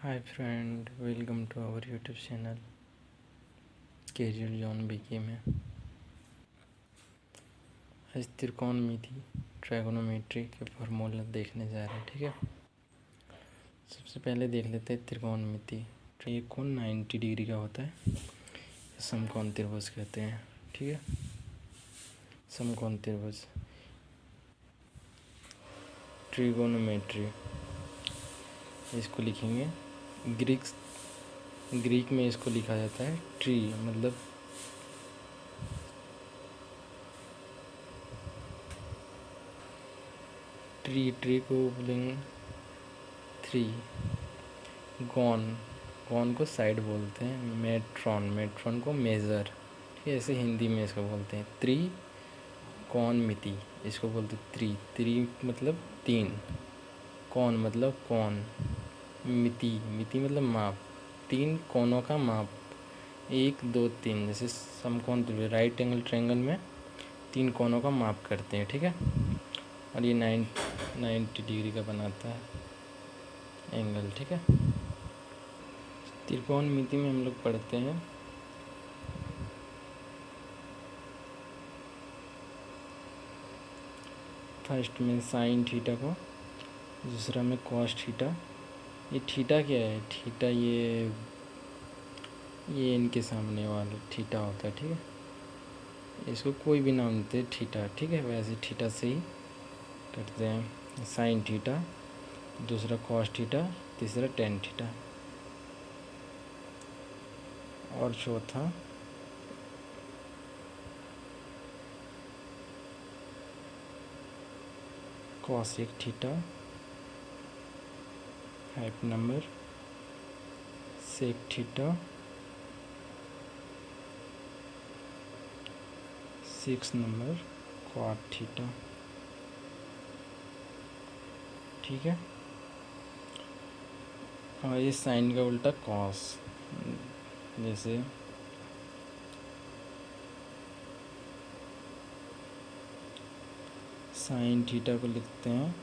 Hi friend, welcome to our YouTube channel career zone BK में। आज त्रिकोणमिति ट्रायगोनोमेट्री के formula देखने जा रहे हैं। ठीक है, सबसे पहले देख लेते हैं त्रिकोणमिति। ये कोण 90 डिग्री का होता है, समकोण त्रिभुज कहते हैं। ठीक है, समकोण त्रिभुज ट्रिगोनोमेट्री इसको लिखेंगे। ग्रीक में इसको लिखा जाता है ट्री, मतलब ट्री को बोलेंगे थ्री। गॉन को साइड बोलते हैं। मेट्रॉन को मेज़र। ठीक है, ऐसे हिंदी में इसको बोलते हैं त्रिकोणमिति। इसको बोलते हैं त्रि मतलब तीन, कोण मतलब कोण, मिति मतलब माप, तीन कोणों का माप, 1 2 3। जैसे समकोण राइट एंगल ट्रायंगल में तीन कोणों का माप करते हैं। ठीक है, और ये 90 डिग्री का बनाता है एंगल। ठीक है, त्रिकोणमिति में हम लोग पढ़ते हैं फर्स्ट में साइन थीटा को, दूसरा में कॉस थीटा। ये थीटा क्या है? थीटा ये इनके सामने वाला थीटा होता है। ठीक है, इसको कोई भी नाम देते हैं थीटा। ठीक है, वैसे थीटा से ही करते हैं। साइन थीटा, दूसरा कॉस थीटा, तीसरा टेन थीटा, और चौथा cosec theta, 5 number sec theta, 6 number cot theta. ठीक है, और ये साइन का उल्टा कॉस। जैसे साइन थीटा को लिखते हैं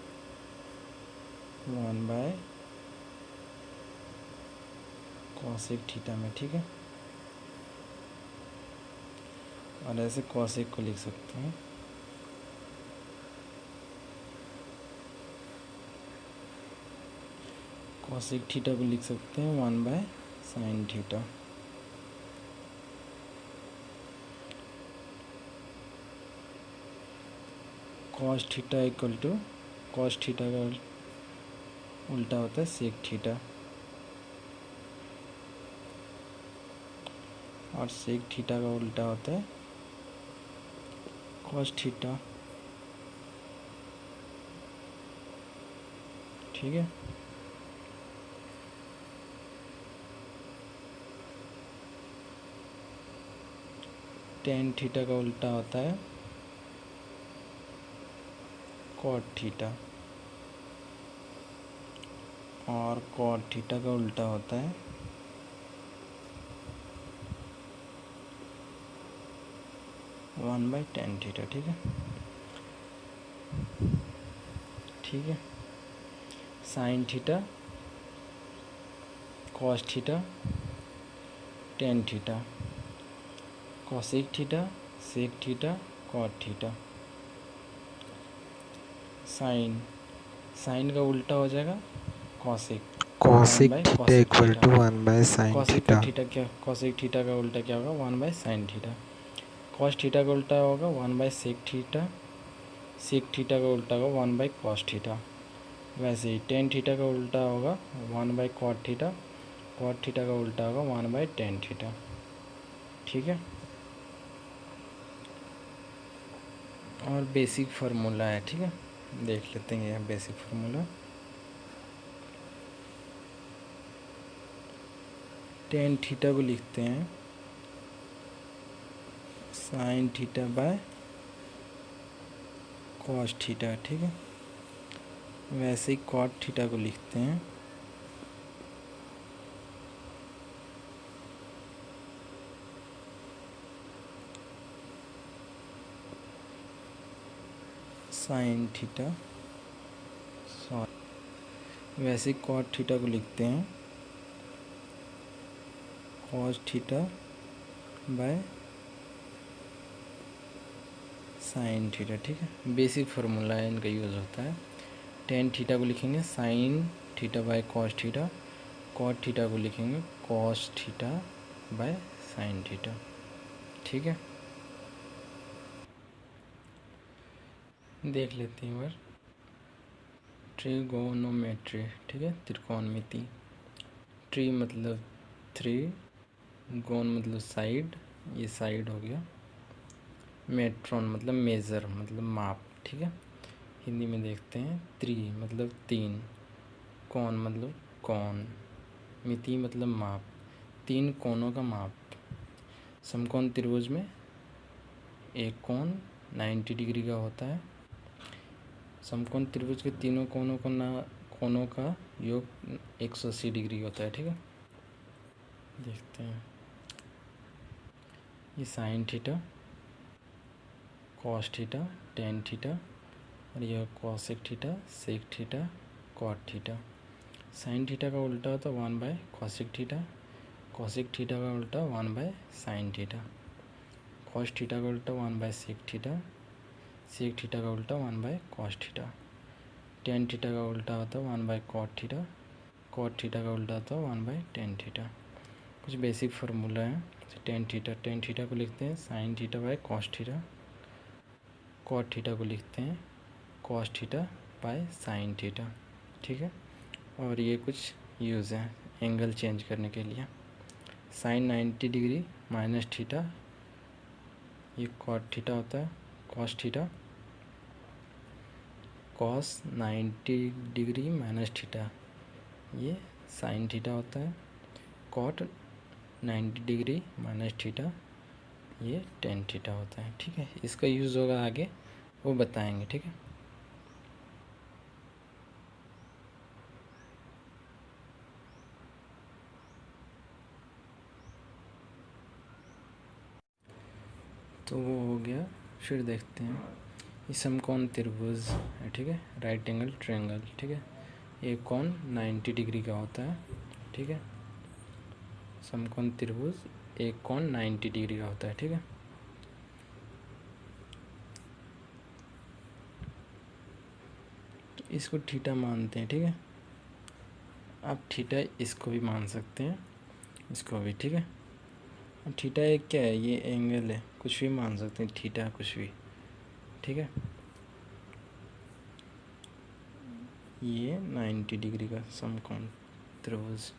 1/कॉसेक थीटा में। ठीक है, और ऐसे कॉसेक को लिख सकते हैं कॉसेक थीटा को लिख सकते हैं 1/साइन theta. Cos theta equal to, cos theta का उल्टा होता है सेक थीटा, और सेक थीटा का उल्टा होता है कॉस थीटा। ठीक है, टेन थीटा का उल्टा होता है कॉट थीटा, और कॉट थीटा का उल्टा होता है वन बाई टेन थीटा। ठीक है, sine theta, cos theta, tan theta, cosec theta, sec theta, cot theta. Sine का उल्टा हो जाएगा cosec, cosec theta equal to 1/साइन थीटा। कॉसेक थीटा का उल्टा क्या होगा? 1/साइन थीटा। कॉस थीटा का उल्टा होगा 1/सेक थीटा, सेक थीटा का उल्टा होगा 1/कॉस थीटा। वैसे ही टेन थीटा का उल्टा होगा 1/कॉट थीटा, कॉट थीटा का उल्टा होगा 1/टेन थीटा। ठीक है, और बेसिक फार्मूला है। ठीक है, देख लेते हैं यह बेसिक फार्मूला। टेन थीटा को लिखते हैं sine theta by cos theta. ठीक है, वैसे ही कॉट थीटा को लिखते हैं साइन थीटा, वैसे ही कॉट थीटा को लिखते हैं cos theta by sine theta. ठीक है, बेसिक फार्मूला है, इनका यूज़ होता है। टेन थीटा को लिखेंगे sine theta by cos theta, cot theta को लिखेंगे cos theta by sine theta. ठीक है, देख लेते हैं बार। ट्रिगोनोमेट्री, ठीक है, त्रिकोणमिति। ट्री मतलब 3, गोन मतलब साइड, ये साइड हो गया। मेट्रॉन मतलब मेज़र मतलब माप। ठीक है, हिंदी में देखते हैं। त्रि मतलब 3, कौन मतलब कौन, मिति मतलब माप, 3 कोनों का माप। समकोण त्रिभुज में एक कोण 90 डिग्री का होता है। समकोण त्रिभुज के तीनों कोनों का योग 180 डिग्री होता है। ठीक है, देखते हैं। ये sine theta, cos theta, tan theta, और यह cosec theta, sec theta, cot theta. Sine theta का उल्टा होता है 1 by cosec theta, cosec theta का उल्टा 1 by sine theta, cos theta का उल्टा 1 by sec theta, sec theta का उल्टा 1 by cos theta. Tan theta का उल्टा होता है 1 by cot theta, cot theta का उल्टा होता है 1 बाय टेन थीटा। कुछ बेसिक फार्मूला है। टेन थीटा को लिखते हैं sine theta by cos theta, cot theta को लिखते हैं cos theta by sine theta. ठीक है, और ये कुछ यूज़ है एंगल चेंज करने के लिए। साइन 90 डिग्री माइनस थीटा, ये कॉट थीटा होता है, cos theta, cos 90 degree minus theta, ये साइन थीटा होता है। कॉट 90 डिग्री माइनस थीटा, ये टेन थीटा होता है। ठीक है, इसका यूज़ होगा आगे, वो बताएंगे। ठीक है, तो वो हो गया। फिर देखते हैं ये समकोण त्रिभुज है। ठीक है, राइट एंगल ट्रायंगल। ठीक है, एक कोण 90 डिग्री का होता है। ठीक है, समकोण त्रिभुज एक कोण 90 डिग्री का होता है। ठीक है, तो इसको थीटा मानते हैं। ठीक है, आप थीटा इसको भी मान सकते हैं, इसको भी। ठीक है, अब थीटा एक क्या है, ये एंगल है, कुछ भी मान सकते हैं थीटा, कुछ भी। ठीक है, ये 90 डिग्री का समकोण त्रिभुज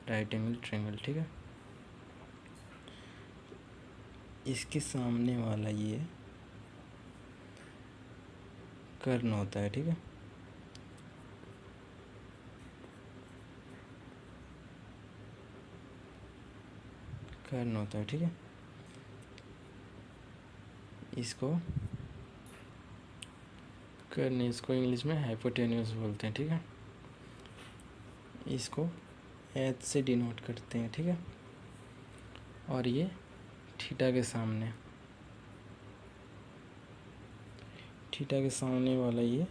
राइट एंगल ट्रायंगल। ठीक है, इसके सामने वाला ये कर्ण होता है। ठीक है, कर्ण होता है। ठीक है, इसको कर्ण, इसको इंग्लिश में हाइपोटेन्यूस बोलते हैं। ठीक है, इसको एच से डिनोट करते हैं। ठीक है, और ये थीटा के सामने, थीटा के सामने वाला ये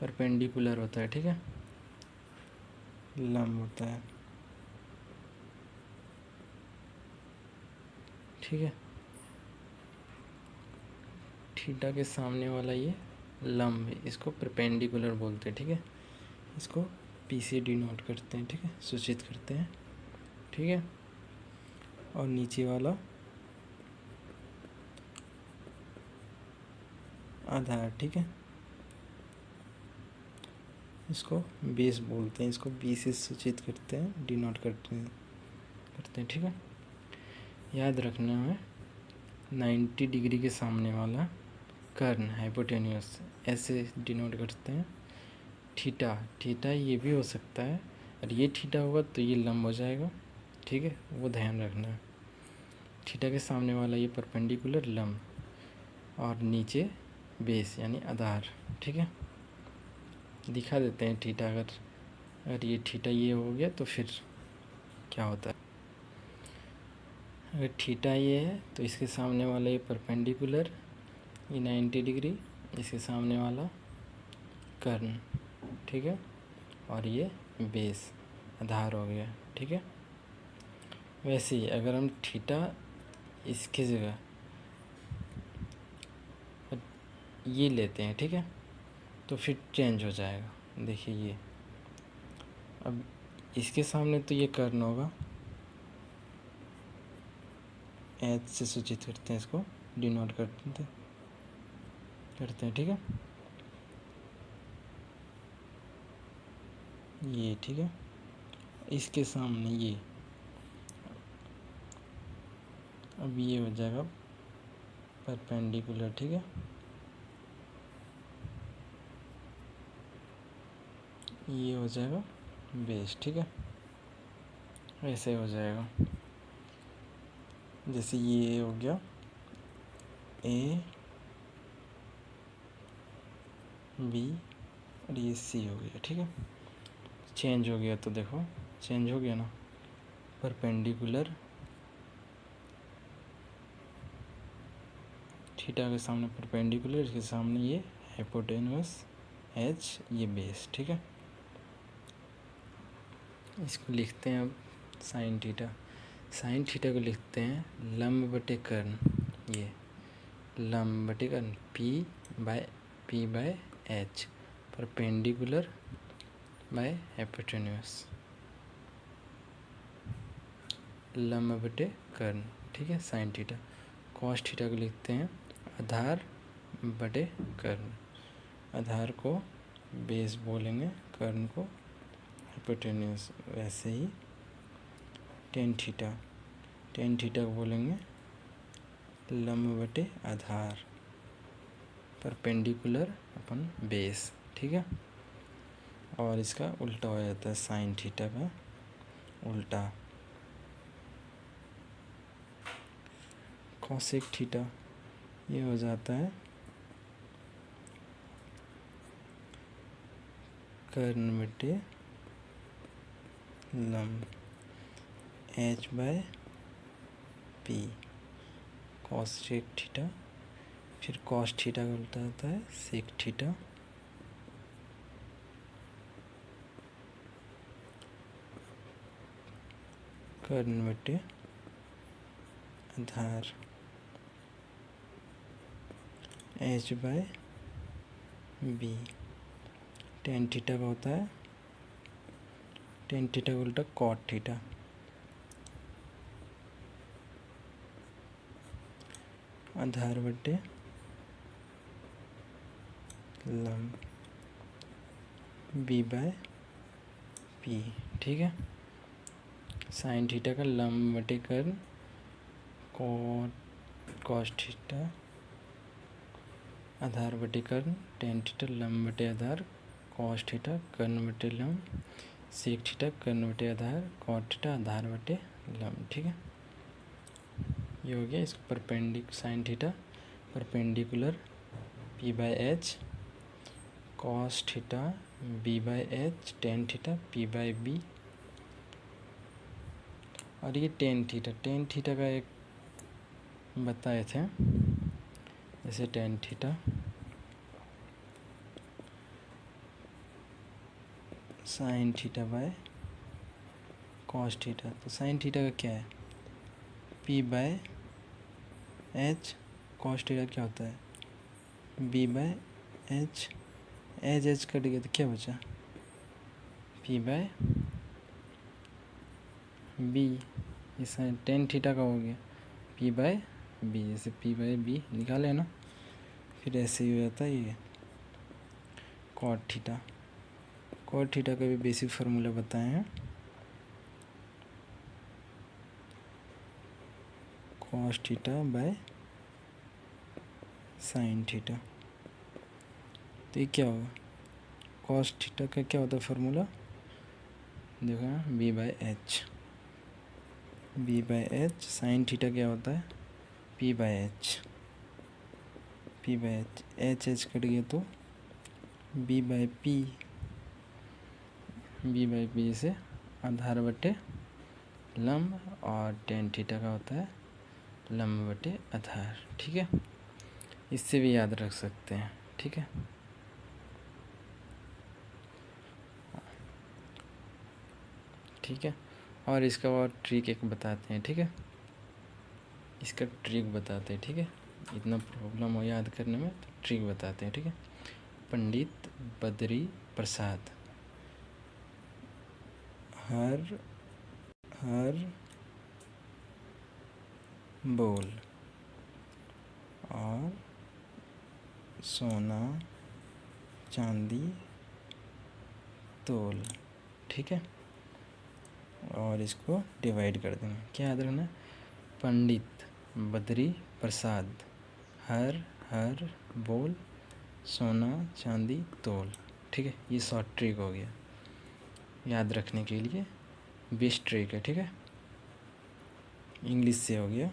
परपेंडिकुलर होता है। ठीक है, लंब होता है। ठीक है, थीटा के सामने वाला ये लंब है, इसको परपेंडिकुलर बोलते हैं। ठीक है, इसको पी से डिनोट करते हैं। ठीक है, सूचित करते हैं। ठीक है, और नीचे वाला आधार। ठीक है, इसको बेस बोलते हैं, इसको बी से सूचित करते हैं, डिनोट करते हैं। ठीक है, याद रखना है 90 डिग्री के सामने वाला कर्ण हाइपोटेन्यूस ऐसे डिनोट करते हैं। थीटा ये भी हो सकता है, और ये थीटा होगा तो ये लंब हो जाएगा। ठीक है, वो ध्यान रखना है। थीटा के सामने वाला ये परपेंडिकुलर लंब, और नीचे बेस यानी आधार। ठीक है, दिखा देते हैं थीटा। अगर ये थीटा ये हो गया तो फिर क्या होता है। अगर थीटा ये है तो इसके सामने वाला ये परपेंडिकुलर, ये 90 डिग्री, इसके सामने वाला कर्ण। ठीक है, और ये बेस आधार हो गया। ठीक है। वैसे ही अगर हम थीटा इसकी जगह ये लेते हैं, ठीक है, तो फिर चेंज हो जाएगा। देखिए ये अब इसके सामने तो ये कर्न होगा, एच से सूचित करते हैं, इसको डिनोट करते हैं, ठीक है, ये, ठीक है। इसके सामने ये, अब ये हो जाएगा परपेंडिकुलर, ठीक है, ये हो जाएगा बेस, ठीक है, ऐसे हो जाएगा। जैसे ये हो गया ए बी और ये सी हो गया, ठीक है। चेंज हो गया, तो देखो चेंज हो गया ना, परपेंडिकुलर थीटा के सामने परपेंडिकुलर, इसके सामने ये हाइपोटेनस एच, ये बेस, ठीक है। इसको लिखते हैं अब साइन थीटा। साइन थीटा को लिखते हैं लंब बटे कर्ण, ये लंब बटे कर्ण P by H, perpendicular by hypotenuse, लंब बटे कर्ण, ठीक है, साइन थीटा। कॉस थीटा को लिखते हैं आधार बटे कर्ण, आधार को बेस बोलेंगे, कर्ण को हाइपोटेन्यूस। वैसे ही टेन थीटा को बोलेंगे लंब बटे आधार, परपेंडिकुलर अपन बेस, ठीक है। और इसका उल्टा हो जाता है, साइन थीटा का उल्टा कॉसेक थीटा, ये हो जाता है कर्ण बटे लंब H by P, cosec theta. फिर कॉस थीटा का उल्टा आता है सेक थीटा, कर्ण बटे आधार H by B. Tan theta का होता है, टेन थीटा का उल्टा कॉट थीटा, आधार बटे लंब बी बाय पी, ठीक है। साइन थीटा का लंब बटे कर्ण कॉस थीटा, आधार बटे कर्ण टेन थीटा, लंब बटे आधार कॉस थीटा, कर्ण बटे लंब सेक थीटा, कर्ण बटे आधार कॉट थीटा, आधार बटे लंब, ठीक है। ये हो गया इसको sine theta perpendicular P by H, cos theta B by H, tan theta P by B. और ये टेन थीटा का एक बताए थे, जैसे tan theta sine theta by cos theta, तो साइन थीटा का क्या है P by H, cos theta क्या होता है B by H, H cut गया तो क्या बचा पी बाय बी। ये साइन टेन थीटा का हो गया पी बाय बी, जैसे पी बाय बी निकाले ना। फिर ऐसे ही हो जाता है ये कॉट थीटा का भी बेसिक फार्मूला बताए हैं, cos theta by sine theta. तो ये क्या होगा कॉस थीटा का क्या होता है फार्मूला, देखो यहाँ B by H, sine theta क्या होता है P by H, H cut गया तो बी बाय पी से आधार बटे लंब, और टेन थीटा का होता है लंब बटे आधार, ठीक है। इससे भी याद रख सकते हैं, ठीक है। ठीक है, और इसका और ट्रिक एक बताते हैं, ठीक है, इसका ट्रिक बताते हैं, ठीक है, इतना प्रॉब्लम हो याद करने में तो ट्रिक बताते हैं, ठीक है। पंडित बद्री प्रसाद हर हर बोल और सोना चांदी तोल, ठीक है। और इसको डिवाइड कर देंगे, क्या याद रखना, पंडित बद्री प्रसाद हर हर बोल सोना चांदी तोल, ठीक है। ये शॉर्ट ट्रिक हो गया, याद रखने के लिए बेस्ट ट्रिक है, ठीक है। इंग्लिश से हो गया।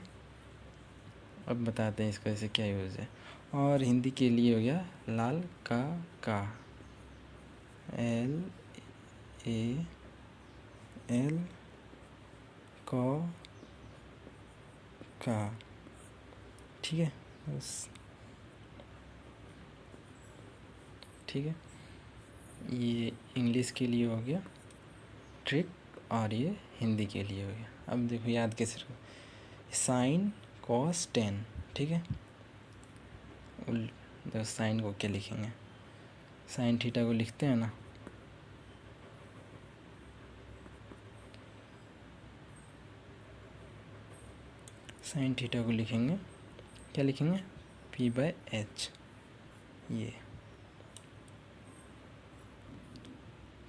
अब बताते हैं इसका ऐसे क्या यूज़ है। और हिंदी के लिए हो गया लाल का LAL का, ठीक है, बस, ठीक है। ये इंग्लिश के लिए हो गया ट्रिक और ये हिंदी के लिए हो गया। अब देखो याद कैसे रखो, साइन कॉस टेन, ठीक है। देखो साइन को क्या लिखेंगे, साइन थीटा को लिखते हैं ना, साइन थीटा को लिखेंगे, क्या लिखेंगे, P/H। ये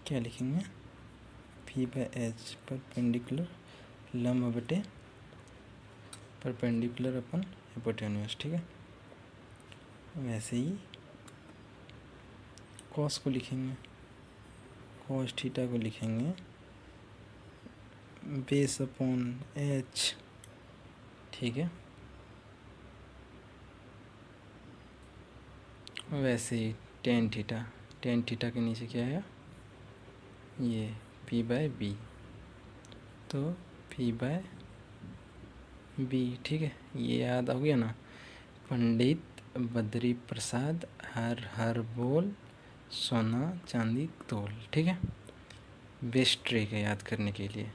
क्या लिखेंगे, P/H परपेंडिकुलर लंब बटे परपेंडिकुलर अपन हिपोटेन्यूज, ठीक है। वैसे ही कॉस को लिखेंगे, कॉस थीटा को लिखेंगे बेस अपॉन H, ठीक है। वैसे ही टेन थीटा के नीचे क्या है, ये P/B, तो P/B, ठीक है। ये याद हो गया ना, पंडित बद्री प्रसाद हर हर बोल सोना चांदी तोल, ठीक है। बेस्ट ट्रिक है याद करने के लिए,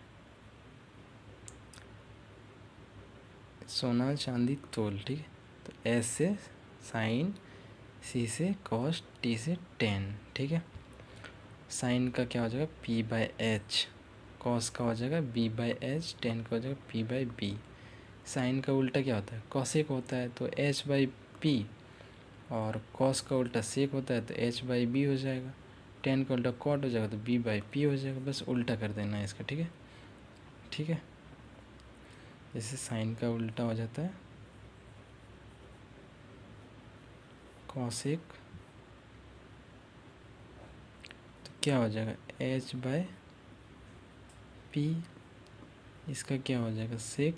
सोना चांदी तोल, ठीक है। तो S से साइन, C से कॉस, T से टेन, ठीक है। साइन का क्या हो जाएगा P/H, कॉस का हो जाएगा B/H, टेन का हो जाएगा P/B। साइन का उल्टा क्या होता है, कॉसेक होता है, तो H/P, और कॉस का उल्टा सेक होता है तो H/B हो जाएगा। टेन का उल्टा कॉट हो जाएगा तो B/P हो जाएगा, बस उल्टा कर देना है इसका, ठीक है, ठीक है। जैसे साइन का उल्टा हो जाता है कॉसेक, तो क्या हो जाएगा H/P, इसका क्या हो जाएगा सेक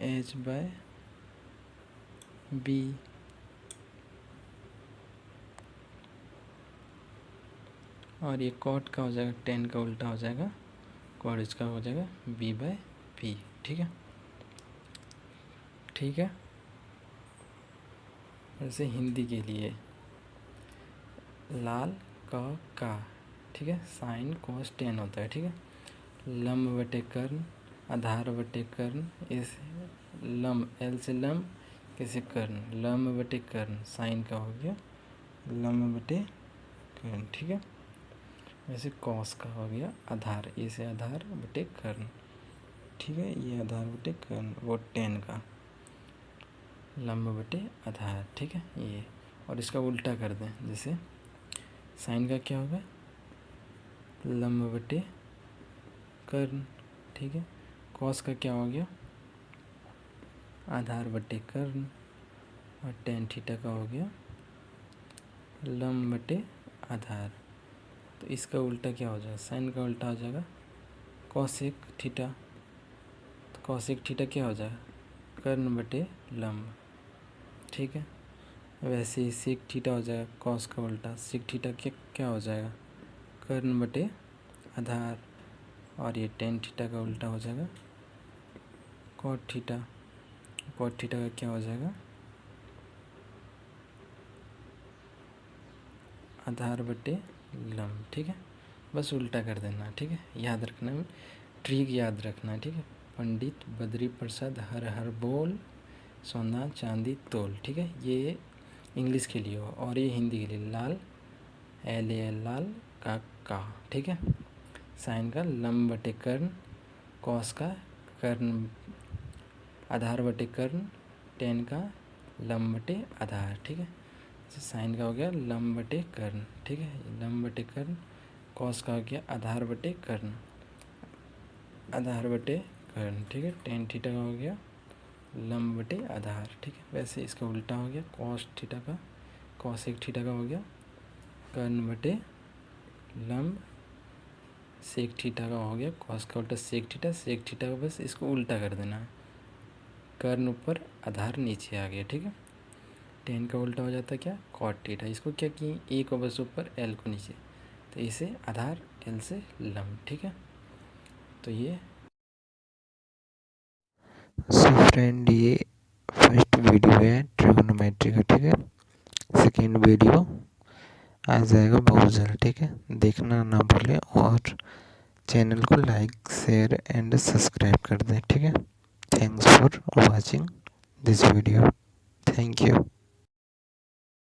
H/B, और ये कॉट का हो जाएगा टेन का उल्टा हो जाएगा कॉट, इसका हो जाएगा B/P, ठीक है, ठीक है। वैसे हिंदी के लिए लाल का, ठीक है, साइन कॉस टेन होता है, ठीक है। लंब बटे कर्ण, आधार बटे कर्ण, इस लंब L से लंब, कैसे कर्ण, लंब बटे कर्ण, साइन का हो गया लंब बटे कर्ण, ठीक है। वैसे कॉस का हो गया आधार, ए से आधार बटे कर्ण, ठीक है। ये आधार बटे कर्ण, वो टेन का लंब बटे आधार, ठीक है ये। और इसका उल्टा कर दें, जैसे साइन का क्या होगा लंब बटे कर्ण, ठीक है। कॉस का क्या हो गया आधार बटे कर्ण, और टेन थीटा का हो गया लंब बटे आधार। तो इसका उल्टा क्या हो जाएगा, साइन का उल्टा हो जाएगा कॉसेक थीटा, तो कॉसेक थीटा क्या हो जाएगा कर्ण बटे लंब, ठीक है। वैसे ही सेक थीटा हो जाएगा कॉस का उल्टा, सेक थीटा क्या हो जाएगा कर्ण बटे आधार, और ये टेन थीटा का उल्टा हो जाएगा कॉट थीटा, कॉट थीटा का क्या हो जाएगा आधार बटे लंब, ठीक है। बस उल्टा कर देना, ठीक है। याद रखना, ट्रिक याद रखना, ठीक है। पंडित बद्री प्रसाद हर हर बोल, सोना चांदी तोल, ठीक है। ये इंग्लिश के लिए हो और ये हिंदी के लिए, लाल एल ए लाल का, ठीक है। साइन का लंब बटे कर्ण, कॉस का कर्ण आधार बटे कर्ण, टेन का लंब बटे आधार, ठीक है। साइन का हो गया लंब बटे कर्ण, ठीक है, लंब बटे कर्ण। कॉस का हो गया आधार बटे कर्ण, आधार बटे कर्ण, ठीक है। टेन थीटा का हो गया लंब बटे आधार, ठीक है। वैसे इसका उल्टा हो गया कॉस थीटा का, कॉस एक थीटा का हो गया कर्ण बटे लंब सेक थीटा का हो गया, कॉस का उल्टा सेक थीटा का, बस इसको उल्टा कर देना है। कर्ण ऊपर आधार नीचे आ गया, ठीक है। टेन का उल्टा हो जाता है क्या, कॉट थीटा। इसको क्या कि ए को बस ऊपर एल को नीचे, तो इसे आधार एल से लंब, ठीक है। तो ये सो फ्रेंड, ये फर्स्ट वीडियो है ट्रिग्नोमेट्री का, ठीक है। सेकेंड वीडियो आ जाएगा बहुत जल्द, ठीक है। देखना ना भूलें और चैनल को लाइक शेयर एंड सब्सक्राइब कर दें, ठीक है। Thanks for watching this video, thank you.